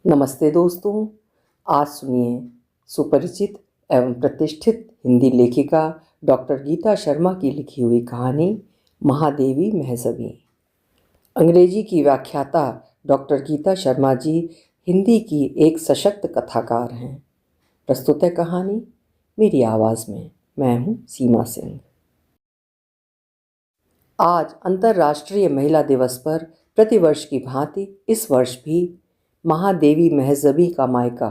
नमस्ते दोस्तों, आज सुनिए सुपरिचित एवं प्रतिष्ठित हिंदी लेखिका डॉक्टर गीता शर्मा की लिखी हुई कहानी महादेवी महज़बी। अंग्रेजी की व्याख्याता डॉक्टर गीता शर्मा जी हिंदी की एक सशक्त कथाकार हैं। प्रस्तुत है कहानी मेरी आवाज़ में। मैं हूँ सीमा सिंह। आज अंतर्राष्ट्रीय महिला दिवस पर प्रतिवर्ष की भांति इस वर्ष भी महादेवी महज़बी का मायका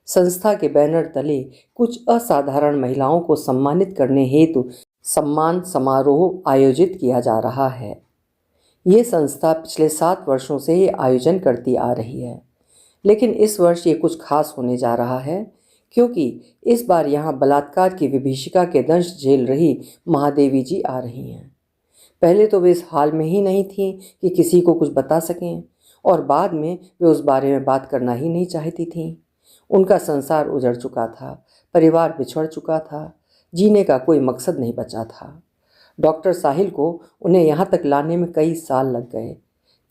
संस्था के बैनर तले कुछ असाधारण महिलाओं को सम्मानित करने हेतु सम्मान समारोह आयोजित किया जा रहा है। ये संस्था पिछले 7 वर्षों से ही आयोजन करती आ रही है, लेकिन इस वर्ष ये कुछ खास होने जा रहा है क्योंकि इस बार यहाँ बलात्कार की विभीषिका के दंश झेल रही महादेवी जी आ रही हैं। पहले तो वे इस हाल में ही नहीं थीं कि किसी को कुछ बता सकें, और बाद में वे उस बारे में बात करना ही नहीं चाहती थीं। उनका संसार उजड़ चुका था, परिवार बिछड़ चुका था, जीने का कोई मकसद नहीं बचा था। डॉक्टर साहिल को उन्हें यहाँ तक लाने में कई साल लग गए।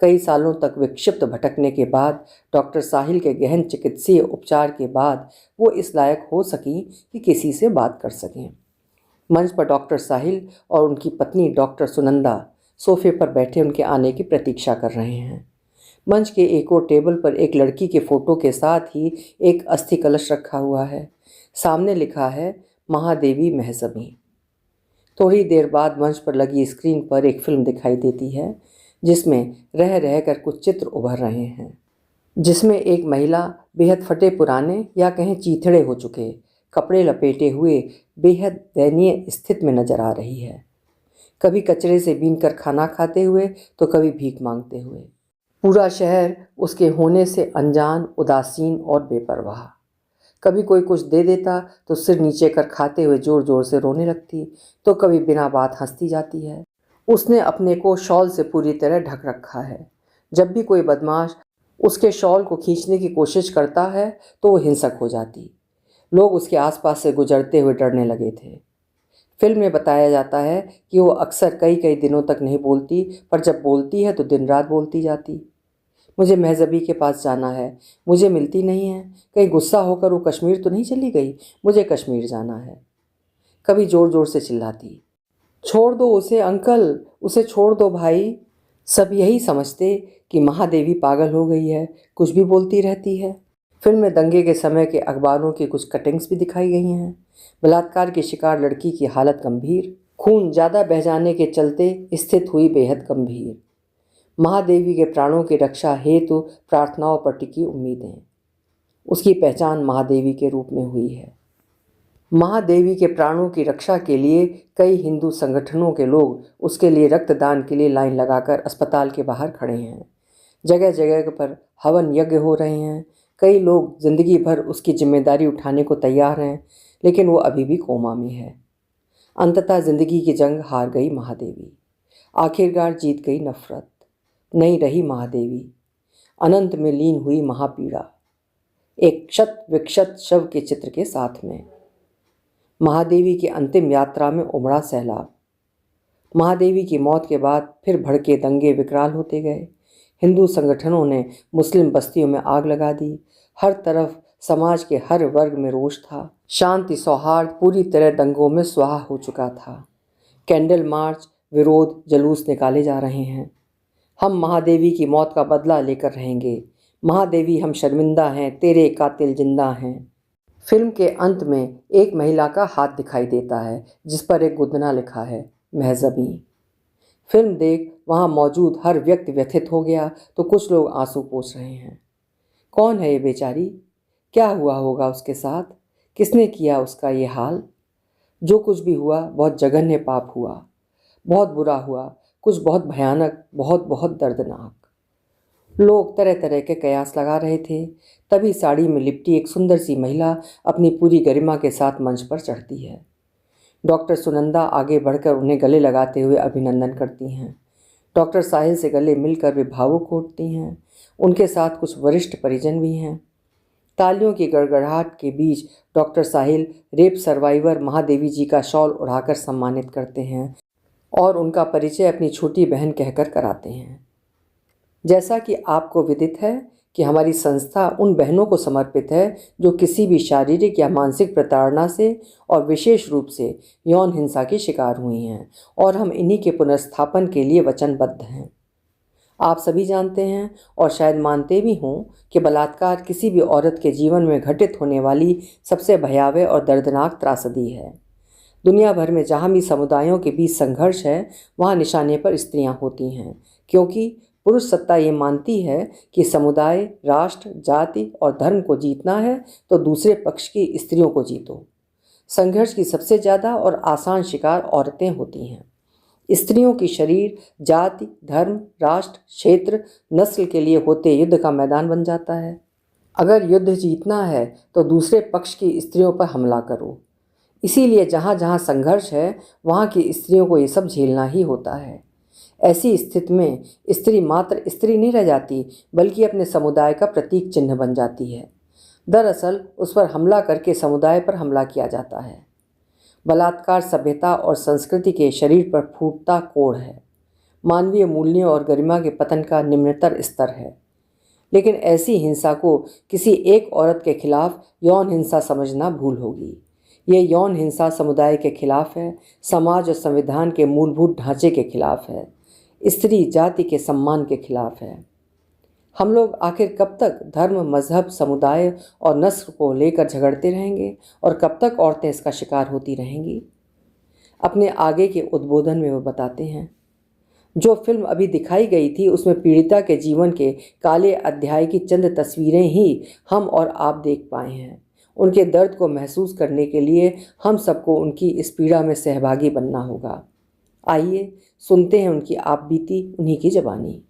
कई सालों तक विक्षिप्त भटकने के बाद डॉक्टर साहिल के गहन चिकित्सीय उपचार के बाद वो इस लायक हो सकी कि किसी से बात कर सकें। मंच पर डॉक्टर साहिल और उनकी पत्नी डॉक्टर सुनंदा सोफे पर बैठे उनके आने की प्रतीक्षा कर रहे हैं। मंच के एक और टेबल पर एक लड़की के फोटो के साथ ही एक अस्थि कलश रखा हुआ है। सामने लिखा है महादेवी महज़बी। थोड़ी देर बाद मंच पर लगी स्क्रीन पर एक फिल्म दिखाई देती है जिसमें रह रहकर कुछ चित्र उभर रहे हैं, जिसमें एक महिला बेहद फटे पुराने या कहें चीथड़े हो चुके कपड़े लपेटे हुए बेहद दयनीय स्थिति में नजर आ रही है। कभी कचरे से बीनकर खाना खाते हुए तो कभी भीख मांगते हुए। पूरा शहर उसके होने से अनजान, उदासीन और बेपरवाह। कभी कोई कुछ दे देता तो सिर नीचे कर खाते हुए जोर जोर से रोने लगती, तो कभी बिना बात हंसती जाती है। उसने अपने को शॉल से पूरी तरह ढक रखा है। जब भी कोई बदमाश उसके शॉल को खींचने की कोशिश करता है तो वो हिंसक हो जाती। लोग उसके आसपास से गुजरते हुए डरने लगे थे। फिल्म में बताया जाता है कि वो अक्सर कई कई दिनों तक नहीं बोलती, पर जब बोलती है तो दिन रात बोलती जाती। मुझे महज़बी के पास जाना है, मुझे मिलती नहीं है, कहीं गुस्सा होकर वो कश्मीर तो नहीं चली गई, मुझे कश्मीर जाना है। कभी ज़ोर ज़ोर से चिल्लाती, छोड़ दो उसे अंकल, उसे छोड़ दो भाई। सब यही समझते कि महादेवी पागल हो गई है, कुछ भी बोलती रहती है। फिल्म में दंगे के समय के अखबारों की कुछ कटिंग्स भी दिखाई गई हैं। बलात्कार की शिकार लड़की की हालत गंभीर, खून ज़्यादा बह जाने के चलते स्थित हुई बेहद गंभीर। महादेवी के प्राणों की रक्षा हेतु प्रार्थनाओं पर टिकी उम्मीदें। उसकी पहचान महादेवी के रूप में हुई है। महादेवी के प्राणों की रक्षा के लिए कई हिंदू संगठनों के लोग उसके लिए रक्तदान के लिए लाइन लगाकर अस्पताल के बाहर खड़े हैं। जगह जगह पर हवन यज्ञ हो रहे हैं। कई लोग जिंदगी भर उसकी जिम्मेदारी उठाने को तैयार हैं, लेकिन वो अभी भी कोमा में है। अंततः जिंदगी की जंग हार गई महादेवी। आखिरकार जीत गई नफरत। नहीं रही महादेवी। अनंत में लीन हुई महापीड़ा, एक क्षत विक्षत शव के चित्र के साथ में। महादेवी की अंतिम यात्रा में उमड़ा सैलाब। महादेवी की मौत के बाद फिर भड़के दंगे विकराल होते गए। हिंदू संगठनों ने मुस्लिम बस्तियों में आग लगा दी। हर तरफ समाज के हर वर्ग में रोष था। शांति सौहार्द पूरी तरह दंगों में स्वाहा हो चुका था। कैंडल मार्च, विरोध जुलूस निकाले जा रहे हैं। हम महादेवी की मौत का बदला लेकर रहेंगे। महादेवी हम शर्मिंदा हैं, तेरे कातिल जिंदा हैं। फिल्म के अंत में एक महिला का हाथ दिखाई देता है जिस पर एक गुदना लिखा है, महज़बी। फिल्म देख वहाँ मौजूद हर व्यक्ति व्यथित हो गया तो कुछ लोग आंसू पोंछ रहे हैं। कौन है ये बेचारी? क्या हुआ होगा उसके साथ? किसने किया उसका ये हाल? जो कुछ भी हुआ बहुत जघन्य पाप हुआ, बहुत बुरा हुआ, कुछ बहुत भयानक, बहुत बहुत दर्दनाक। लोग तरह तरह के कयास लगा रहे थे। तभी साड़ी में लिपटी एक सुंदर सी महिला अपनी पूरी गरिमा के साथ मंच पर चढ़ती है। डॉक्टर सुनंदा आगे बढ़कर उन्हें गले लगाते हुए अभिनंदन करती हैं। डॉक्टर साहिल से गले मिलकर वे भावुक होती हैं। उनके साथ कुछ वरिष्ठ परिजन भी हैं। तालियों की गड़गड़ाहट के बीच डॉक्टर साहिल रेप सर्वाइवर महादेवी जी का शॉल उड़ाकर सम्मानित करते हैं और उनका परिचय अपनी छोटी बहन कहकर कराते हैं। जैसा कि आपको विदित है कि हमारी संस्था उन बहनों को समर्पित है जो किसी भी शारीरिक या मानसिक प्रताड़ना से और विशेष रूप से यौन हिंसा की शिकार हुई हैं, और हम इन्हीं के पुनर्स्थापन के लिए वचनबद्ध हैं। आप सभी जानते हैं और शायद मानते भी हों कि बलात्कार किसी भी औरत के जीवन में घटित होने वाली सबसे भयावह और दर्दनाक त्रासदी है। दुनिया भर में जहाँ भी समुदायों के बीच संघर्ष है, वहाँ निशाने पर स्त्रियाँ होती हैं, क्योंकि पुरुष सत्ता ये मानती है कि समुदाय, राष्ट्र, जाति और धर्म को जीतना है तो दूसरे पक्ष की स्त्रियों को जीतो। संघर्ष की सबसे ज़्यादा और आसान शिकार औरतें होती हैं। स्त्रियों की शरीर जाति, धर्म, राष्ट्र, क्षेत्र, नस्ल के लिए होते युद्ध का मैदान बन जाता है। अगर युद्ध जीतना है तो दूसरे पक्ष की स्त्रियों पर हमला करो। इसीलिए जहाँ जहाँ संघर्ष है वहाँ की स्त्रियों को ये सब झेलना ही होता है। ऐसी स्थिति में स्त्री मात्र स्त्री नहीं रह जाती, बल्कि अपने समुदाय का प्रतीक चिन्ह बन जाती है। दरअसल उस पर हमला करके समुदाय पर हमला किया जाता है। बलात्कार सभ्यता और संस्कृति के शरीर पर फूटता कोढ़ है, मानवीय मूल्यों और गरिमा के पतन का निम्नतर स्तर है। लेकिन ऐसी हिंसा को किसी एक औरत के खिलाफ यौन हिंसा समझना भूल होगी। ये यौन हिंसा समुदाय के खिलाफ है, समाज और संविधान के मूलभूत ढांचे के खिलाफ है, स्त्री जाति के सम्मान के खिलाफ है। हम लोग आखिर कब तक धर्म, मजहब, समुदाय और नस्ल को लेकर झगड़ते रहेंगे, और कब तक औरतें इसका शिकार होती रहेंगी? अपने आगे के उद्बोधन में वो बताते हैं, जो फिल्म अभी दिखाई गई थी उसमें पीड़िता के जीवन के काले अध्याय की चंद तस्वीरें ही हम और आप देख पाए हैं। उनके दर्द को महसूस करने के लिए हम सबको उनकी इस पीड़ा में सहभागी बनना होगा। आइए सुनते हैं उनकी आप बीती उन्हीं की ज़बानी।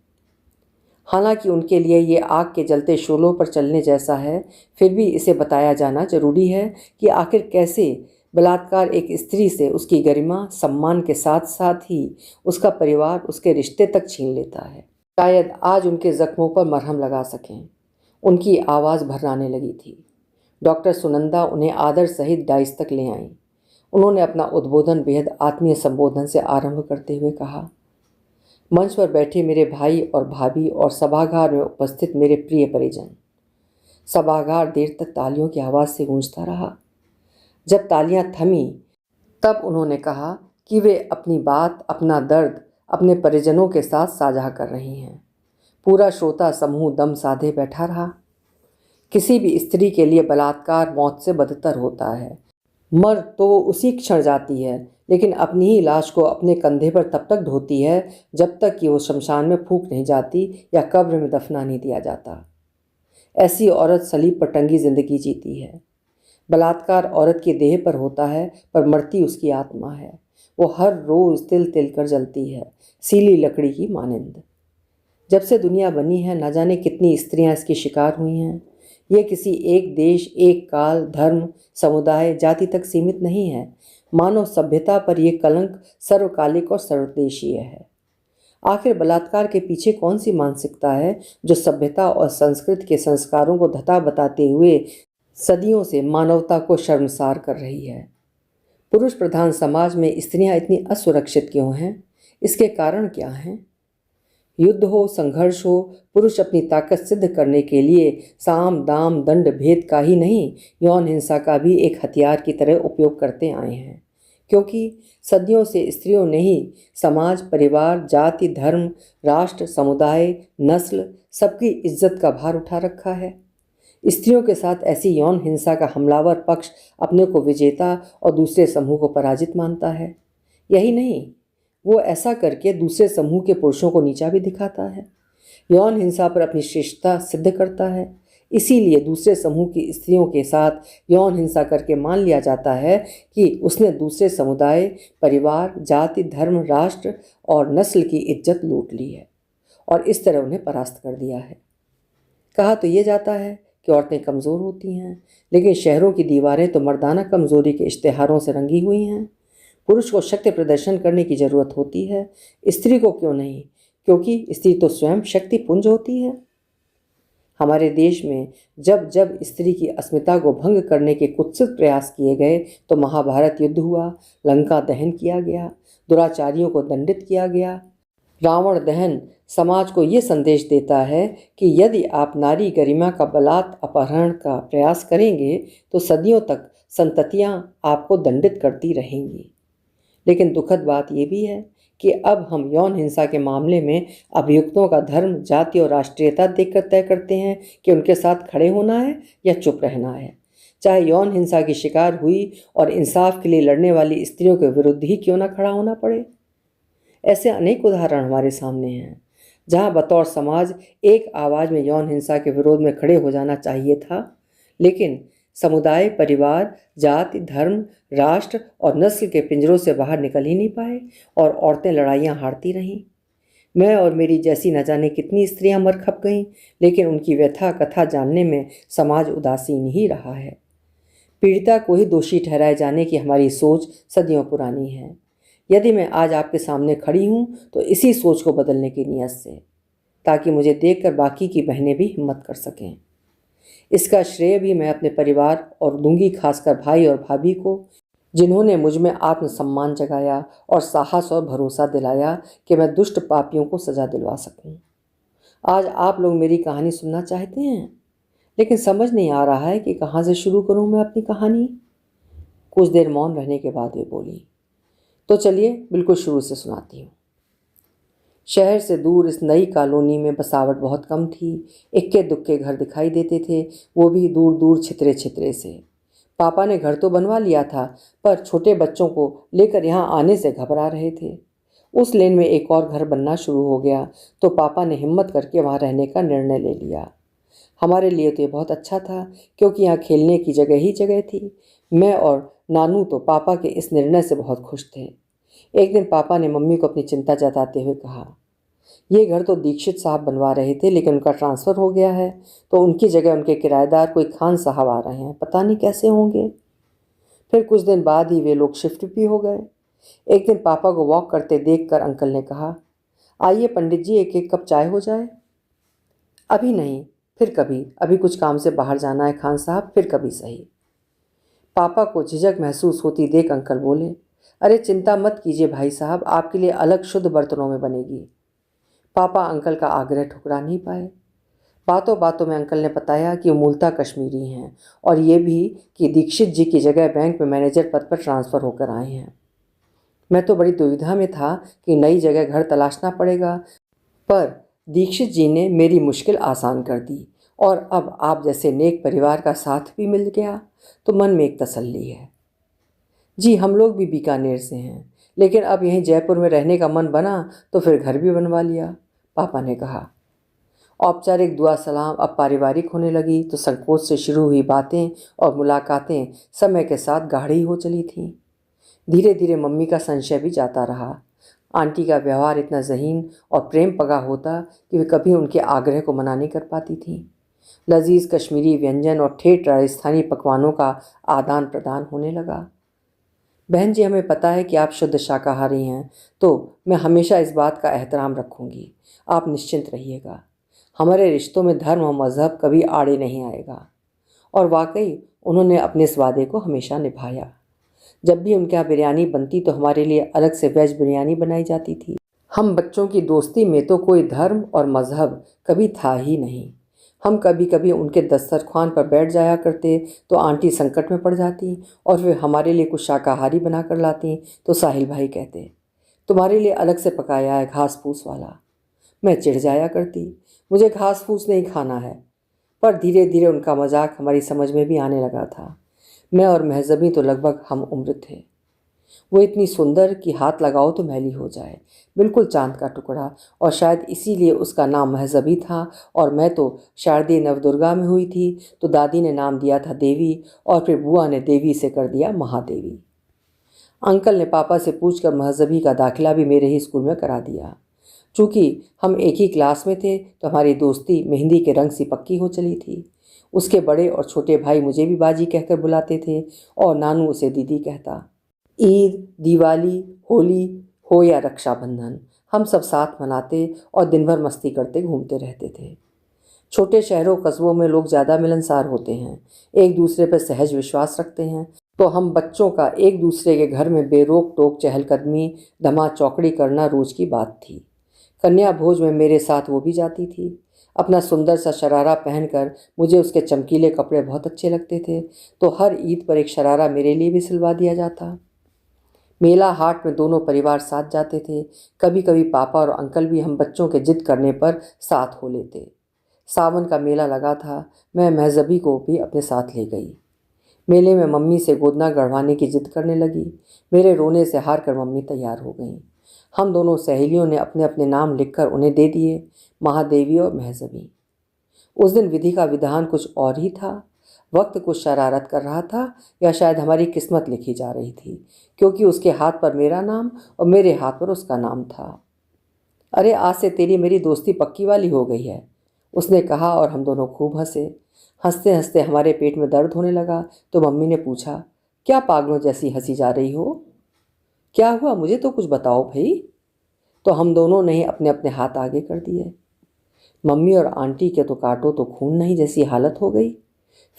हालांकि उनके लिए ये आग के जलते शोलों पर चलने जैसा है, फिर भी इसे बताया जाना जरूरी है कि आखिर कैसे बलात्कार एक स्त्री से उसकी गरिमा, सम्मान के साथ साथ ही उसका परिवार, उसके रिश्ते तक छीन लेता है। शायद आज उनके जख्मों पर मरहम लगा सकें। उनकी आवाज़ भर्राने लगी थी। डॉक्टर सुनंदा उन्हें आदर सहित डाइस तक ले आईं। उन्होंने अपना उद्बोधन बेहद आत्मीय संबोधन से आरंभ करते हुए कहा, मंच पर बैठे मेरे भाई और भाभी और सभागार में उपस्थित मेरे प्रिय परिजन। सभागार देर तक तालियों की आवाज़ से गूंजता रहा। जब तालियां थमीं तब उन्होंने कहा कि वे अपनी बात, अपना दर्द अपने परिजनों के साथ साझा कर रही हैं। पूरा श्रोता समूह दम साधे बैठा रहा। किसी भी स्त्री के लिए बलात्कार मौत से बदतर होता है। मर तो वो उसी क्षण जाती है, लेकिन अपनी ही लाश को अपने कंधे पर तब तक ढोती है जब तक कि वो शमशान में फूंक नहीं जाती या कब्र में दफना नहीं दिया जाता। ऐसी औरत सलीब पर टंगी जिंदगी जीती है। बलात्कार औरत की देह पर होता है, पर मरती उसकी आत्मा है। वो हर रोज़ तिल तिल कर जलती है, सीली लकड़ी की मानिंद। जब से दुनिया बनी है न जाने कितनी स्त्रियां इसकी शिकार हुई हैं। ये किसी एक देश, एक काल, धर्म, समुदाय, जाति तक सीमित नहीं है। मानव सभ्यता पर यह कलंक सर्वकालिक और सर्वदेशीय है। आखिर बलात्कार के पीछे कौन सी मानसिकता है जो सभ्यता और संस्कृति के संस्कारों को धता बताते हुए सदियों से मानवता को शर्मसार कर रही है? पुरुष प्रधान समाज में स्त्रियां इतनी असुरक्षित क्यों हैं? इसके कारण क्या हैं? युद्ध हो, संघर्ष हो, पुरुष अपनी ताकत सिद्ध करने के लिए साम, दाम, दंड भेद का ही नहीं, यौन हिंसा का भी एक हथियार की तरह उपयोग करते आए हैं। क्योंकि सदियों से स्त्रियों ने ही समाज, परिवार, जाति, धर्म, राष्ट्र, समुदाय, नस्ल सबकी इज्जत का भार उठा रखा है। स्त्रियों के साथ ऐसी यौन हिंसा का हमलावर पक्ष अपने को विजेता और दूसरे समूह को पराजित मानता है। यही नहीं, वो ऐसा करके दूसरे समूह के पुरुषों को नीचा भी दिखाता है, यौन हिंसा पर अपनी श्रेष्ठता सिद्ध करता है। इसीलिए दूसरे समूह की स्त्रियों के साथ यौन हिंसा करके मान लिया जाता है कि उसने दूसरे समुदाय, परिवार, जाति, धर्म, राष्ट्र और नस्ल की इज्जत लूट ली है और इस तरह उन्हें परास्त कर दिया है। कहा तो ये जाता है कि औरतें कमज़ोर होती हैं, लेकिन शहरों की दीवारें तो मर्दाना कमज़ोरी के इश्तेहारों से रंगी हुई हैं। पुरुष को शक्ति प्रदर्शन करने की ज़रूरत होती है, स्त्री को क्यों नहीं? क्योंकि स्त्री तो स्वयं शक्ति पुंज होती है। हमारे देश में जब जब स्त्री की अस्मिता को भंग करने के कुत्सित प्रयास किए गए तो महाभारत युद्ध हुआ, लंका दहन किया गया, दुराचारियों को दंडित किया गया, रावण दहन, समाज को ये संदेश देता है कि यदि आप नारी गरिमा का बलात् अपहरण का प्रयास करेंगे तो सदियों तक संततियां आपको दंडित करती रहेंगी। लेकिन दुखद बात यह भी है कि अब हम यौन हिंसा के मामले में अभियुक्तों का धर्म, जाति और राष्ट्रीयता देखकर तय करते हैं कि उनके साथ खड़े होना है या चुप रहना है, चाहे यौन हिंसा की शिकार हुई और इंसाफ के लिए लड़ने वाली स्त्रियों के विरुद्ध ही क्यों न खड़ा होना पड़े। ऐसे अनेक उदाहरण हमारे सामने हैं जहां बतौर समाज एक आवाज़ में यौन हिंसा के विरोध में खड़े हो जाना चाहिए था, लेकिन समुदाय, परिवार, जाति, धर्म, राष्ट्र और नस्ल के पिंजरों से बाहर निकल ही नहीं पाए और औरतें लड़ाइयाँ हारती रहीं। मैं और मेरी जैसी न जाने कितनी स्त्रियां मर खप गईं, लेकिन उनकी व्यथा कथा जानने में समाज उदासीन ही रहा है। पीड़िता को ही दोषी ठहराए जाने की हमारी सोच सदियों पुरानी है। यदि मैं आज आपके सामने खड़ी हूँ तो इसी सोच को बदलने की नीयत से, ताकि मुझे देखकर बाकी की बहनें भी हिम्मत कर सकें। इसका श्रेय भी मैं अपने परिवार और दूंगी, खासकर भाई और भाभी को, जिन्होंने मुझ में आत्मसम्मान जगाया और साहस और भरोसा दिलाया कि मैं दुष्ट पापियों को सजा दिलवा सकूं। आज आप लोग मेरी कहानी सुनना चाहते हैं, लेकिन समझ नहीं आ रहा है कि कहाँ से शुरू करूं मैं अपनी कहानी। कुछ देर मौन रहने के बाद वे बोली, तो चलिए बिल्कुल शुरू से सुनाती हूँ। शहर से दूर इस नई कॉलोनी में बसावट बहुत कम थी। इक्के दुक्के घर दिखाई देते थे, वो भी दूर दूर छितरे छितरे से। पापा ने घर तो बनवा लिया था, पर छोटे बच्चों को लेकर यहाँ आने से घबरा रहे थे। उस लेन में एक और घर बनना शुरू हो गया तो पापा ने हिम्मत करके वहाँ रहने का निर्णय ले लिया। हमारे लिए तो ये बहुत अच्छा था, क्योंकि यहाँ खेलने की जगह ही जगह थी। मैं और नानू तो पापा के इस निर्णय से बहुत खुश थे। एक दिन पापा ने मम्मी को अपनी चिंता जताते हुए कहा, ये घर तो दीक्षित साहब बनवा रहे थे, लेकिन उनका ट्रांसफ़र हो गया है, तो उनकी जगह उनके किराएदार कोई खान साहब आ रहे हैं, पता नहीं कैसे होंगे। फिर कुछ दिन बाद ही वे लोग शिफ्ट भी हो गए। एक दिन पापा को वॉक करते देखकर अंकल ने कहा, आइए पंडित जी, एक एक कप चाय हो जाए। अभी नहीं, फिर कभी, अभी कुछ काम से बाहर जाना है खान साहब, फिर कभी सही। पापा को झिझक महसूस होती देख अंकल बोले, अरे चिंता मत कीजिए भाई साहब, आपके लिए अलग शुद्ध बर्तनों में बनेगी। पापा अंकल का आग्रह ठुकरा नहीं पाए। बातों बातों में अंकल ने बताया कि वो मूलतः कश्मीरी हैं और ये भी कि दीक्षित जी की जगह बैंक में मैनेजर पद पर ट्रांसफ़र होकर आए हैं। मैं तो बड़ी दुविधा में था कि नई जगह घर तलाशना पड़ेगा, पर दीक्षित जी ने मेरी मुश्किल आसान कर दी और अब आप जैसे नेक परिवार का साथ भी मिल गया तो मन में एक तसल्ली है। जी, हम लोग भी बीकानेर से हैं, लेकिन अब यहीं जयपुर में रहने का मन बना तो फिर घर भी बनवा लिया, पापा ने कहा। औपचारिक दुआ सलाम अब पारिवारिक होने लगी तो संकोच से शुरू हुई बातें और मुलाकातें समय के साथ गाढ़ी हो चली थीं। धीरे धीरे मम्मी का संशय भी जाता रहा। आंटी का व्यवहार इतना ज़हीन और प्रेम पगा होता कि वे कभी उनके आग्रह को मना नहीं कर पाती थीं। लजीज कश्मीरी व्यंजन और ठेठ राजस्थानी पकवानों का आदान प्रदान होने लगा। बहन जी, हमें पता है कि आप शुद्ध शाकाहारी हैं, तो मैं हमेशा इस बात का एहतराम रखूंगी, आप निश्चिंत रहिएगा। हमारे रिश्तों में धर्म और मज़हब कभी आड़े नहीं आएगा। और वाकई उन्होंने अपने इस वादे को हमेशा निभाया। जब भी उनके यहाँ बिरयानी बनती तो हमारे लिए अलग से वेज बिरयानी बनाई जाती थी। हम बच्चों की दोस्ती में तो कोई धर्म और मज़हब कभी था ही नहीं। हम कभी कभी उनके दस्तरख्वान पर बैठ जाया करते तो आंटी संकट में पड़ जाती और फिर हमारे लिए कुछ शाकाहारी बना कर लाती तो साहिल भाई कहते, तुम्हारे लिए अलग से पकाया है घास फूस वाला। मैं चिढ़ जाया करती, मुझे घास फूस नहीं खाना है। पर धीरे धीरे उनका मजाक हमारी समझ में भी आने लगा था। मैं और महजबी तो लगभग हम उम्र थे। वो इतनी सुंदर कि हाथ लगाओ तो मैली हो जाए, बिल्कुल चांद का टुकड़ा, और शायद इसीलिए उसका नाम महजबी था। और मैं तो शारदीय नवदुर्गा में हुई थी तो दादी ने नाम दिया था देवी और फिर बुआ ने देवी से कर दिया महादेवी। अंकल ने पापा से पूछकर महजबी का दाखिला भी मेरे ही स्कूल में करा दिया। चूँकि हम एक ही क्लास में थे तो हमारी दोस्ती मेहंदी के रंग सी पक्की हो चली थी। उसके बड़े और छोटे भाई मुझे भी बाजी कहकर बुलाते थे और नानू उसे दीदी कहता। ईद, दिवाली, होली हो या रक्षाबंधन, हम सब साथ मनाते और दिन भर मस्ती करते घूमते रहते थे। छोटे शहरों कस्बों में लोग ज़्यादा मिलनसार होते हैं, एक दूसरे पर सहज विश्वास रखते हैं, तो हम बच्चों का एक दूसरे के घर में बेरोक टोक चहलकदमी, धमा चौकड़ी करना रोज की बात थी। कन्या भोज में मेरे साथ वो भी जाती थी। अपना सुंदर सा शरारा पहनकर मुझे उसके चमकीले कपड़े बहुत अच्छे लगते थे, तो हर ईद पर एक शरारा मेरे लिए भी सिलवा दिया जाता। मेला हाट में दोनों परिवार साथ जाते थे। कभी कभी पापा और अंकल भी हम बच्चों के जिद करने पर साथ हो लेते। सावन का मेला लगा था। मैं महजबी को भी अपने साथ ले गई। मेले में मम्मी से गोदना गढ़वाने की जिद करने लगी। मेरे रोने से हार कर मम्मी तैयार हो गईं। हम दोनों सहेलियों ने अपने अपने नाम लिखकर उन्हें दे दिए, महादेवी और महजबी। उस दिन विधि का विधान कुछ और ही था। वक्त कुछ शरारत कर रहा था, या शायद हमारी किस्मत लिखी जा रही थी, क्योंकि उसके हाथ पर मेरा नाम और मेरे हाथ पर उसका नाम था। अरे, आज से तेरी मेरी दोस्ती पक्की वाली हो गई है, उसने कहा और हम दोनों खूब हंसे। हंसते हंसते हमारे पेट में दर्द होने लगा तो मम्मी ने पूछा, क्या पागलों जैसी हंसी जा रही हो? क्या हुआ, मुझे तो कुछ बताओ भाई। तो हम दोनों ने अपने अपने हाथ आगे कर दिए। मम्मी और आंटी के तो काटो तो खून नहीं जैसी हालत हो गई।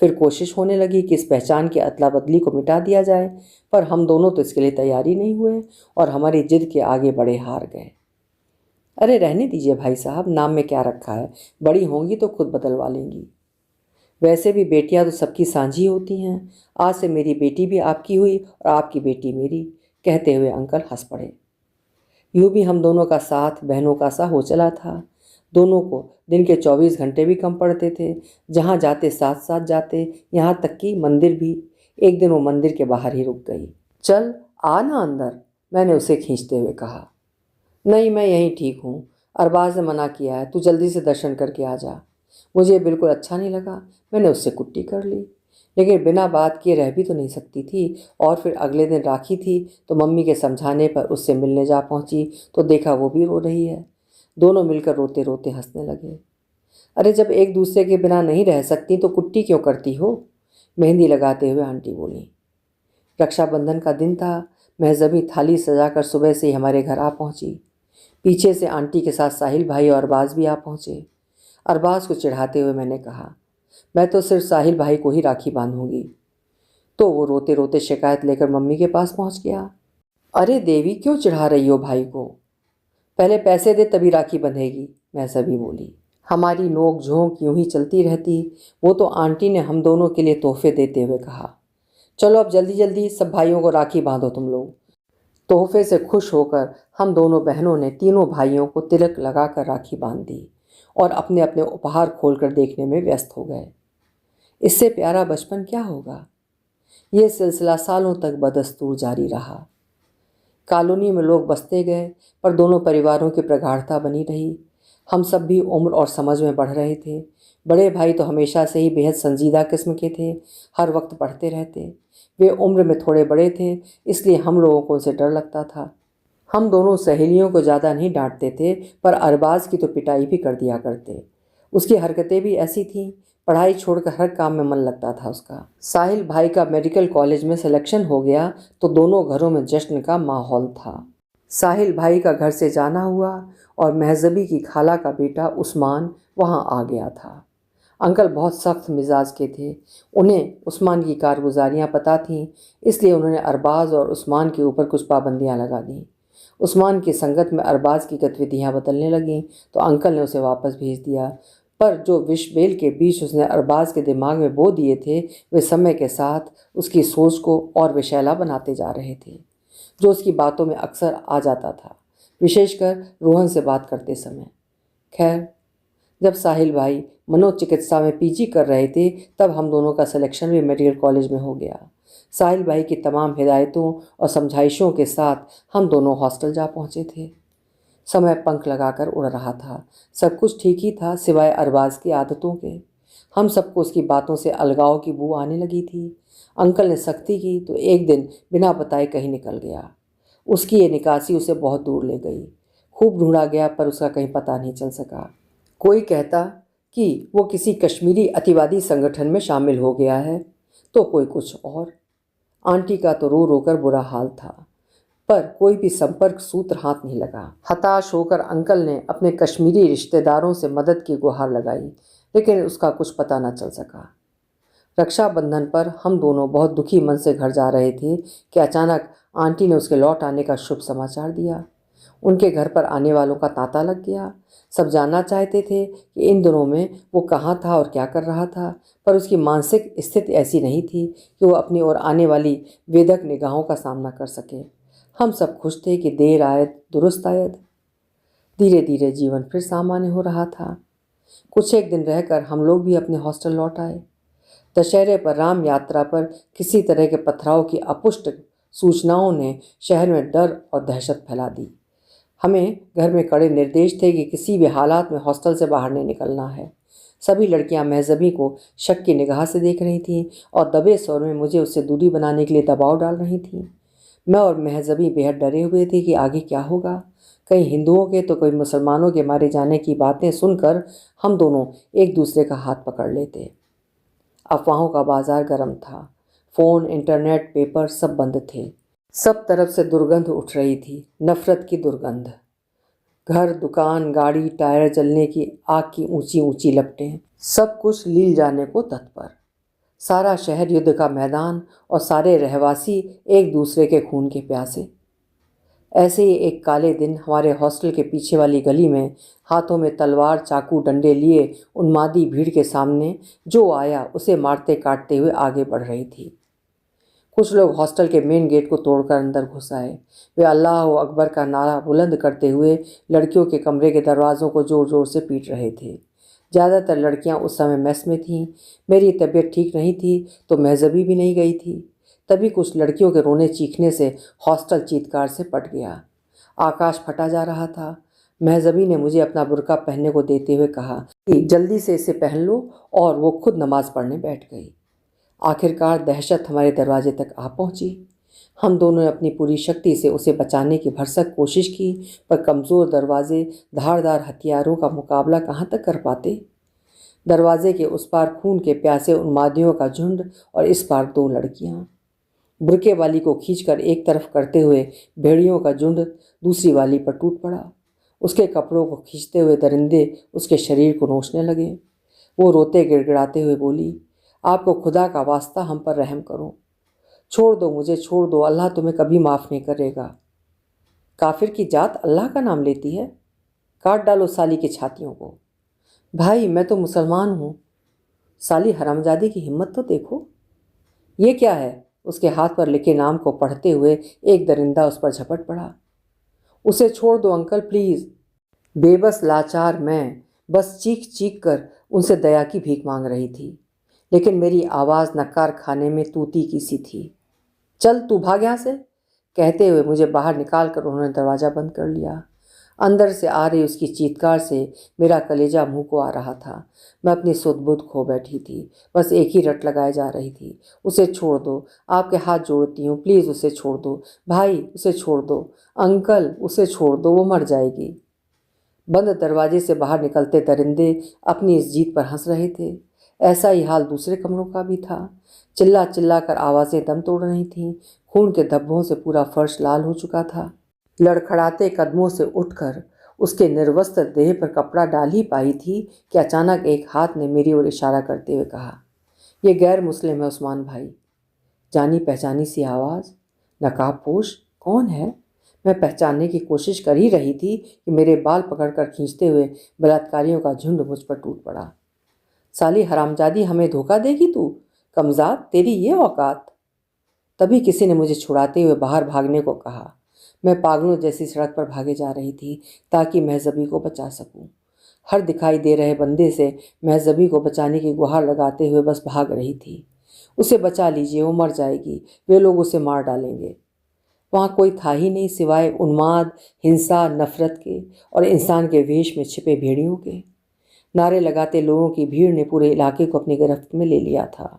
फिर कोशिश होने लगी कि इस पहचान की अदला बदली को मिटा दिया जाए, पर हम दोनों तो इसके लिए तैयार ही नहीं हुए और हमारी जिद के आगे बड़े हार गए। अरे रहने दीजिए भाई साहब, नाम में क्या रखा है, बड़ी होंगी तो खुद बदलवा लेंगी। वैसे भी बेटियां तो सबकी साझी होती हैं। आज से मेरी बेटी भी आपकी हुई और आपकी बेटी मेरी, कहते हुए अंकल हंस पड़े। यूं भी हम दोनों का साथ बहनों का सा हो चला था। दोनों को दिन के 24 घंटे भी कम पड़ते थे। जहाँ जाते साथ साथ जाते, यहाँ तक कि मंदिर भी। एक दिन वो मंदिर के बाहर ही रुक गई। चल आ ना अंदर, मैंने उसे खींचते हुए कहा। नहीं, मैं यहीं ठीक हूँ, अरबाज ने मना किया है, तू जल्दी से दर्शन करके आ जा। मुझे बिल्कुल अच्छा नहीं लगा। मैंने उससे कुट्टी कर ली, लेकिन बिना बात किए रह भी तो नहीं सकती थी। और फिर अगले दिन राखी थी, तो मम्मी के समझाने पर उससे मिलने जा पहुंची तो देखा वो भी रो रही है। दोनों मिलकर रोते रोते हंसने लगे। अरे, जब एक दूसरे के बिना नहीं रह सकती तो कुट्टी क्यों करती हो? मेहंदी लगाते हुए आंटी बोली। रक्षाबंधन का दिन था। महजबी थाली सजाकर सुबह से ही हमारे घर आ पहुंची। पीछे से आंटी के साथ साहिल भाई और अरबाज भी आ पहुंचे। अरबाज को चिढ़ाते हुए मैंने कहा, मैं तो सिर्फ साहिल भाई को ही राखी बांधूंगी। तो वो रोते रोते शिकायत लेकर मम्मी के पास पहुंच गया। अरे देवी, क्यों चिढ़ा रही हो भाई को? पहले पैसे दे तभी राखी बंधेगी, मैं सभी बोली। हमारी नोक झोंक यूं ही चलती रहती। वो तो आंटी ने हम दोनों के लिए तोहफे देते हुए कहा, चलो अब जल्दी जल्दी सब भाइयों को राखी बांधो तुम लोग। तोहफे से खुश होकर हम दोनों बहनों ने तीनों भाइयों को तिलक लगाकर राखी बांध दी और अपने अपने उपहार खोलकर देखने में व्यस्त हो गए। इससे प्यारा बचपन क्या होगा। ये सिलसिला सालों तक बदस्तूर जारी रहा। कॉलोनी में लोग बसते गए, पर दोनों परिवारों की प्रगाढ़ता बनी रही। हम सब भी उम्र और समझ में बढ़ रहे थे। बड़े भाई तो हमेशा से ही बेहद संजीदा किस्म के थे, हर वक्त पढ़ते रहते। वे उम्र में थोड़े बड़े थे, इसलिए हम लोगों को उनसे डर लगता था। हम दोनों सहेलियों को ज़्यादा नहीं डांटते थे, पर अरबाज की तो पिटाई भी कर दिया करते। उसकी हरकतें भी ऐसी थीं, पढ़ाई छोड़कर हर काम में मन लगता था उसका। साहिल भाई का मेडिकल कॉलेज में सिलेक्शन हो गया तो दोनों घरों में जश्न का माहौल था। साहिल भाई का घर से जाना हुआ और महजबी की खाला का बेटा उस्मान वहाँ आ गया था। अंकल बहुत सख्त मिजाज के थे। उन्हें उस्मान की कारगुजारियाँ पता थीं, इसलिए उन्होंने अरबाज और उस्मान के ऊपर कुछ पाबंदियाँ लगा दीं। उस्मान की संगत में अरबाज की गतिविधियाँ बदलने लगीं तो अंकल ने उसे वापस भेज दिया, पर जो विष बेल के बीज उसने अरबाज के दिमाग में बो दिए थे, वे समय के साथ उसकी सोच को और विषैला बनाते जा रहे थे, जो उसकी बातों में अक्सर आ जाता था, विशेषकर रोहन से बात करते समय। खैर, जब साहिल भाई मनोचिकित्सा में पीजी कर रहे थे, तब हम दोनों का सिलेक्शन भी मेडिकल कॉलेज में हो गया। साहिल भाई की तमाम हिदायतों और समझाइशों के साथ हम दोनों हॉस्टल जा पहुँचे थे। समय पंख लगाकर उड़ रहा था। सब कुछ ठीक ही था सिवाय अरबाज की आदतों के। हम सबको उसकी बातों से अलगाव की बू आने लगी थी। अंकल ने सख्ती की तो एक दिन बिना बताए कहीं निकल गया। उसकी ये निकासी उसे बहुत दूर ले गई। खूब ढूंढा गया, पर उसका कहीं पता नहीं चल सका। कोई कहता कि वो किसी कश्मीरी अतिवादी संगठन में शामिल हो गया है, तो कोई कुछ और। आंटी का तो रो रो कर बुरा हाल था, पर कोई भी संपर्क सूत्र हाथ नहीं लगा। हताश होकर अंकल ने अपने कश्मीरी रिश्तेदारों से मदद की गुहार लगाई, लेकिन उसका कुछ पता न चल सका। रक्षाबंधन पर हम दोनों बहुत दुखी मन से घर जा रहे थे कि अचानक आंटी ने उसके लौट आने का शुभ समाचार दिया। उनके घर पर आने वालों का तांता लग गया। सब जानना चाहते थे कि इन दिनों में वो कहाँ था और क्या कर रहा था, पर उसकी मानसिक स्थिति ऐसी नहीं थी कि वो अपनी ओर आने वाली वेधक निगाहों का सामना कर सके। हम सब खुश थे कि देर आयद दुरुस्त आयद। धीरे धीरे जीवन फिर सामान्य हो रहा था। कुछ एक दिन रहकर हम लोग भी अपने हॉस्टल लौट आए। दशहरे पर राम यात्रा पर किसी तरह के पथराव की अपुष्ट सूचनाओं ने शहर में डर और दहशत फैला दी। हमें घर में कड़े निर्देश थे कि किसी भी हालात में हॉस्टल से बाहर नहीं निकलना है। सभी लड़कियां महजबी को शक की निगाह से देख रही थीं और दबे स्वर में मुझे उससे दूरी बनाने के लिए दबाव डाल रही थीं। मैं और महजबी बेहद डरे हुए थे कि आगे क्या होगा। कई हिंदुओं के तो कोई मुसलमानों के मारे जाने की बातें सुनकर हम दोनों एक दूसरे का हाथ पकड़ लेते। अफवाहों का बाजार गर्म था। फ़ोन, इंटरनेट, पेपर सब बंद थे। सब तरफ से दुर्गंध उठ रही थी, नफरत की दुर्गंध। घर, दुकान, गाड़ी, टायर जलने की आग की ऊंची ऊंची लपटें, सब कुछ लील जाने को तत्पर। सारा शहर युद्ध का मैदान और सारे रहवासी एक दूसरे के खून के प्यासे। ऐसे ही एक काले दिन हमारे हॉस्टल के पीछे वाली गली में हाथों में तलवार, चाकू, डंडे लिए उन्मादी भीड़ के सामने जो आया उसे मारते काटते हुए आगे बढ़ रही थी। कुछ लोग हॉस्टल के मेन गेट को तोड़कर अंदर घुस आए। वे अल्लाह अकबर का नारा बुलंद करते हुए लड़कियों के कमरे के दरवाज़ों को ज़ोर ज़ोर से पीट रहे थे। ज़्यादातर लड़कियां उस समय मेस में थीं। मेरी तबीयत ठीक नहीं थी तो महजबी भी नहीं गई थी। तभी कुछ लड़कियों के रोने चीखने से हॉस्टल चीत्कार से पट गया। आकाश फटा जा रहा था। महजबी ने मुझे अपना बुर्का पहनने को देते हुए कहा कि जल्दी से इसे पहन लो, और वो खुद नमाज पढ़ने बैठ गई। आखिरकार दहशत हमारे दरवाजे तक आ पहुंची। हम दोनों ने अपनी पूरी शक्ति से उसे बचाने की भरसक कोशिश की, पर कमज़ोर दरवाजे धारदार हथियारों का मुकाबला कहाँ तक कर पाते। दरवाजे के उस पार खून के प्यासे उन्मादियों का झुंड और इस पार दो लड़कियां। बुरके वाली को खींचकर एक तरफ करते हुए भेड़ियों का झुंड दूसरी वाली पर टूट पड़ा। उसके कपड़ों को खींचते हुए दरिंदे उसके शरीर को नोचने लगे। वो रोते गिड़गिड़ाते हुए बोली, आपको खुदा का वास्ता हम पर रहम करो, छोड़ दो मुझे, छोड़ दो, अल्लाह तुम्हें कभी माफ़ नहीं करेगा। काफिर की जात अल्लाह का नाम लेती है, काट डालो साली की छातियों को। भाई मैं तो मुसलमान हूँ। साली हरामजादी की हिम्मत तो देखो। ये क्या है? उसके हाथ पर लिखे नाम को पढ़ते हुए एक दरिंदा उस पर झपट पड़ा। उसे छोड़ दो अंकल प्लीज़। बेबस लाचार मैं बस चीख चीख कर उनसे दया की भीख मांग रही थी, लेकिन मेरी आवाज़ नक्कार खाने में तूती की सी थी। चल तू भाग यहाँ से, कहते हुए मुझे बाहर निकाल कर उन्होंने दरवाज़ा बंद कर लिया। अंदर से आ रही उसकी चीत्कार से मेरा कलेजा मुंह को आ रहा था। मैं अपनी सुध-बुध खो बैठी थी। बस एक ही रट लगाए जा रही थी, उसे छोड़ दो, आपके हाथ जोड़ती हूँ, प्लीज़ उसे छोड़ दो। भाई उसे छोड़ दो, अंकल उसे छोड़ दो, वो मर जाएगी। बंद दरवाजे से बाहर निकलते दरिंदे अपनी इस जीत पर हंस रहे थे। ऐसा ही हाल दूसरे कमरों का भी था। चिल्ला चिल्ला कर आवाज़ें दम तोड़ रही थीं। खून के धब्बों से पूरा फर्श लाल हो चुका था। लड़खड़ाते कदमों से उठकर उसके निर्वस्त्र देह पर कपड़ा डाल ही पाई थी कि अचानक एक हाथ ने मेरी ओर इशारा करते हुए कहा, यह गैर मुस्लिम है उस्मान भाई। जानी पहचानी सी आवाज़, नकाबपोश, कौन है? मैं पहचानने की कोशिश कर ही रही थी कि मेरे बाल पकड़कर खींचते हुए बलात्कारियों का झुंड मुझ पर टूट पड़ा। साली हरामजादी, हमें धोखा देगी तू? कमज़ाद, तेरी ये औकात। तभी किसी ने मुझे छुड़ाते हुए बाहर भागने को कहा। मैं पागलों जैसी सड़क पर भागे जा रही थी ताकि महजबी को बचा सकूं। हर दिखाई दे रहे बंदे से महजबी को बचाने की गुहार लगाते हुए बस भाग रही थी। उसे बचा लीजिए, वो मर जाएगी, वे लोग उसे मार डालेंगे। वहाँ कोई था ही नहीं सिवाय उन्माद, हिंसा, नफरत के और इंसान के वेश में छिपे भेड़ियों के। नारे लगाते लोगों की भीड़ ने पूरे इलाके को अपनी गिरफ्त में ले लिया था।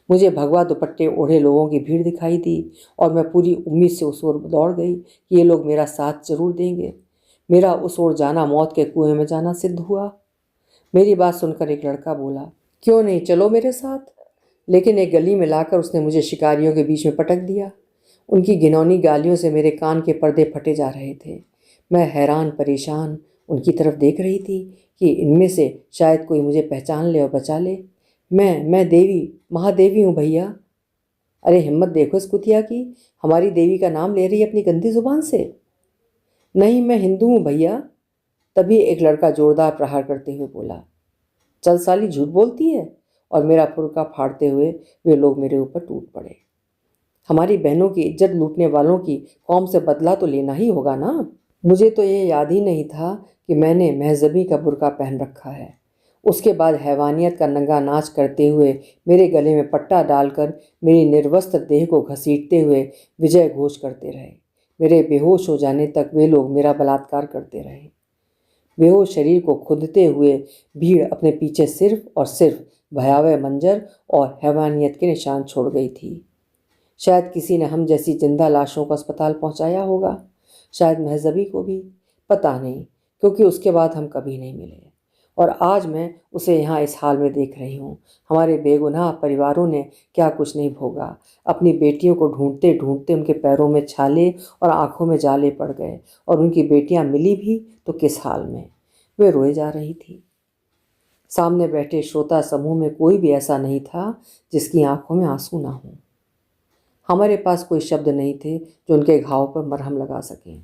मुझे भगवा दुपट्टे ओढ़े लोगों की भीड़ दिखाई दी और मैं पूरी उम्मीद से उस ओर दौड़ गई कि ये लोग मेरा साथ जरूर देंगे। मेरा उस ओर जाना मौत के कुएं में जाना सिद्ध हुआ। मेरी बात सुनकर एक लड़का बोला, क्यों नहीं, चलो मेरे साथ। लेकिन एक गली में लाकर उसने मुझे शिकारियों के बीच में पटक दिया। उनकी घिनौनी गालियों से मेरे कान के पर्दे फटे जा रहे थे। मैं हैरान परेशान उनकी तरफ देख रही थी कि इनमें से शायद कोई मुझे पहचान ले और बचा ले। मैं देवी, महादेवी हूँ भैया। अरे हिम्मत देखो इस कुतिया की, हमारी देवी का नाम ले रही है अपनी गंदी जुबान से। नहीं, मैं हिंदू हूँ भैया। तभी एक लड़का जोरदार प्रहार करते हुए बोला। चल साली, झूठ बोलती है। और मेरा फुर्का फाड़ते हुए वे लोग मेरे ऊपर टूट पड़े। हमारी बहनों की इज्जत लूटने वालों की कौम से बदला तो लेना ही होगा ना। मुझे तो ये याद ही नहीं था कि मैंने महजबी का बुर्का पहन रखा है। उसके बाद हैवानियत का नंगा नाच करते हुए मेरे गले में पट्टा डालकर मेरी निर्वस्त्र देह को घसीटते हुए विजय घोष करते रहे। मेरे बेहोश हो जाने तक वे लोग मेरा बलात्कार करते रहे। बेहोश शरीर को खुदते हुए भीड़ अपने पीछे सिर्फ और सिर्फ भयावह मंजर और हैवानियत के निशान छोड़ गई थी। शायद किसी ने हम जैसी जिंदा लाशों को अस्पताल पहुंचाया होगा, शायद महजबी को भी, पता नहीं, क्योंकि उसके बाद हम कभी नहीं मिले। और आज मैं उसे यहाँ इस हाल में देख रही हूँ। हमारे बेगुनाह परिवारों ने क्या कुछ नहीं भोगा। अपनी बेटियों को ढूंढते ढूंढते उनके पैरों में छाले और आंखों में जाले पड़ गए, और उनकी बेटियां मिली भी तो किस हाल में। वे रोए जा रही थी। सामने बैठे श्रोता समूह में कोई भी ऐसा नहीं था जिसकी आंखों में आंसू ना हो। हमारे पास कोई शब्द नहीं थे जो उनके घाव पर मरहम लगा सकें।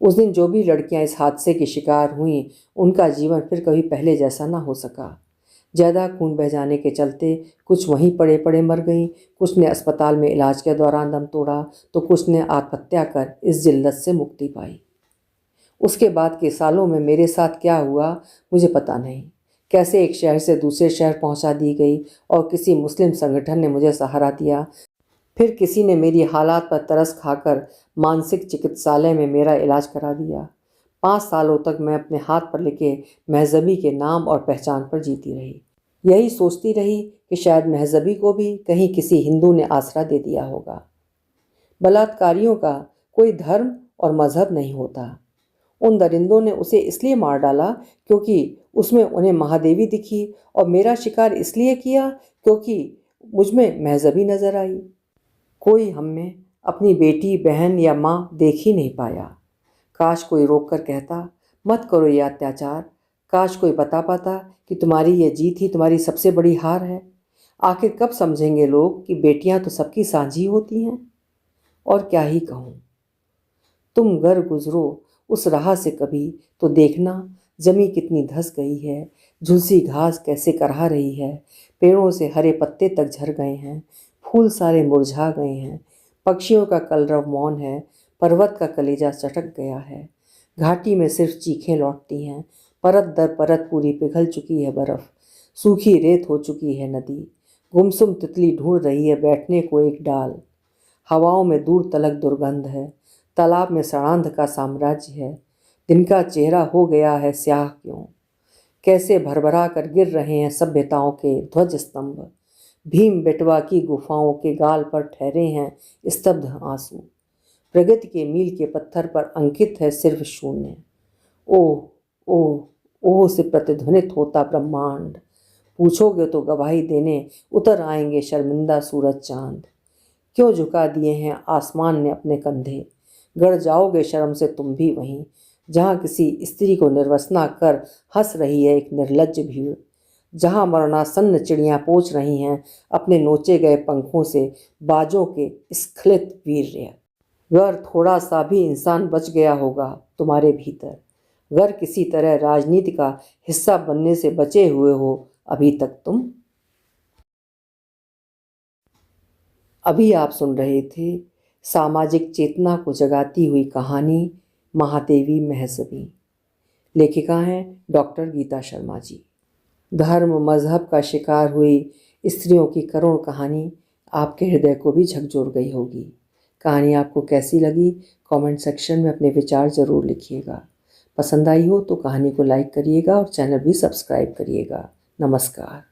उस दिन जो भी लड़कियां इस हादसे की शिकार हुईं, उनका जीवन फिर कभी पहले जैसा ना हो सका। ज़्यादा खून बह जाने के चलते कुछ वहीं पड़े पड़े मर गईं, कुछ ने अस्पताल में इलाज के दौरान दम तोड़ा, तो कुछ ने आत्महत्या कर इस जिल्लत से मुक्ति पाई। उसके बाद के सालों में मेरे साथ क्या हुआ मुझे पता नहीं। कैसे एक शहर से दूसरे शहर पहुंचा दी गई और किसी मुस्लिम संगठन ने मुझे सहारा दिया। फिर किसी ने मेरी हालात पर तरस खाकर मानसिक चिकित्सालय में मेरा इलाज करा दिया। 5 सालों तक मैं अपने हाथ पर लिखे महजबी के नाम और पहचान पर जीती रही। यही सोचती रही कि शायद महजबी को भी कहीं किसी हिंदू ने आसरा दे दिया होगा। बलात्कारियों का कोई धर्म और मजहब नहीं होता। उन दरिंदों ने उसे इसलिए मार डाला क्योंकि उसमें उन्हें महादेवी दिखी, और मेरा शिकार इसलिए किया क्योंकि मुझमें महजबी नजर आई। कोई हम में अपनी बेटी, बहन या माँ देख ही नहीं पाया। काश कोई रोक कर कहता, मत करो ये अत्याचार। काश कोई बता पाता कि तुम्हारी ये जीत ही तुम्हारी सबसे बड़ी हार है। आखिर कब समझेंगे लोग कि बेटियां तो सबकी साझी होती हैं। और क्या ही कहूँ। तुम घर गुजरो उस राह से कभी तो देखना, जमी कितनी धंस गई है, झुलसी घास कैसे करहा रही है, पेड़ों से हरे पत्ते तक झड़ गए हैं, फूल सारे मुरझा गए हैं, पक्षियों का कलरव मौन है, पर्वत का कलेजा चटक गया है, घाटी में सिर्फ चीखें लौटती हैं, परत दर परत पूरी पिघल चुकी है बर्फ, सूखी रेत हो चुकी है नदी, गुमसुम तितली ढूंढ रही है बैठने को एक डाल, हवाओं में दूर तलक दुर्गंध है, तालाब में सड़ांध का साम्राज्य है, दिन का चेहरा हो गया है स्याह क्यों, कैसे भरभरा कर गिर रहे हैं सभ्यताओं के ध्वज स्तंभ, भीम बेटवा की गुफाओं के गाल पर ठहरे हैं स्तब्ध आंसू, प्रगति के मील के पत्थर पर अंकित है सिर्फ शून्य। ओह ओह ओह से प्रतिध्वनित होता ब्रह्मांड, पूछोगे तो गवाही देने उतर आएंगे शर्मिंदा सूरज चांद। क्यों झुका दिए हैं आसमान ने अपने कंधे, गड़ जाओगे शर्म से तुम भी वहीं, जहाँ किसी स्त्री को निर्वसना कर हंस रही है एक निर्लज्ज भीड़, जहाँ मरणासन्न चिड़ियाँ पोंछ रही हैं अपने नोचे गए पंखों से बाजों के स्खलित वीर्य। अगर थोड़ा सा भी इंसान बच गया होगा तुम्हारे भीतर, अगर किसी तरह राजनीति का हिस्सा बनने से बचे हुए हो अभी तक तुम। अभी आप सुन रहे थे सामाजिक चेतना को जगाती हुई कहानी महादेवी महजबी। लेखिका हैं डॉक्टर गीता शर्मा जी। धर्म मजहब का शिकार हुई स्त्रियों की करुण कहानी आपके हृदय को भी झकझोर गई होगी। कहानी आपको कैसी लगी कमेंट सेक्शन में अपने विचार ज़रूर लिखिएगा। पसंद आई हो तो कहानी को लाइक करिएगा और चैनल भी सब्सक्राइब करिएगा। नमस्कार।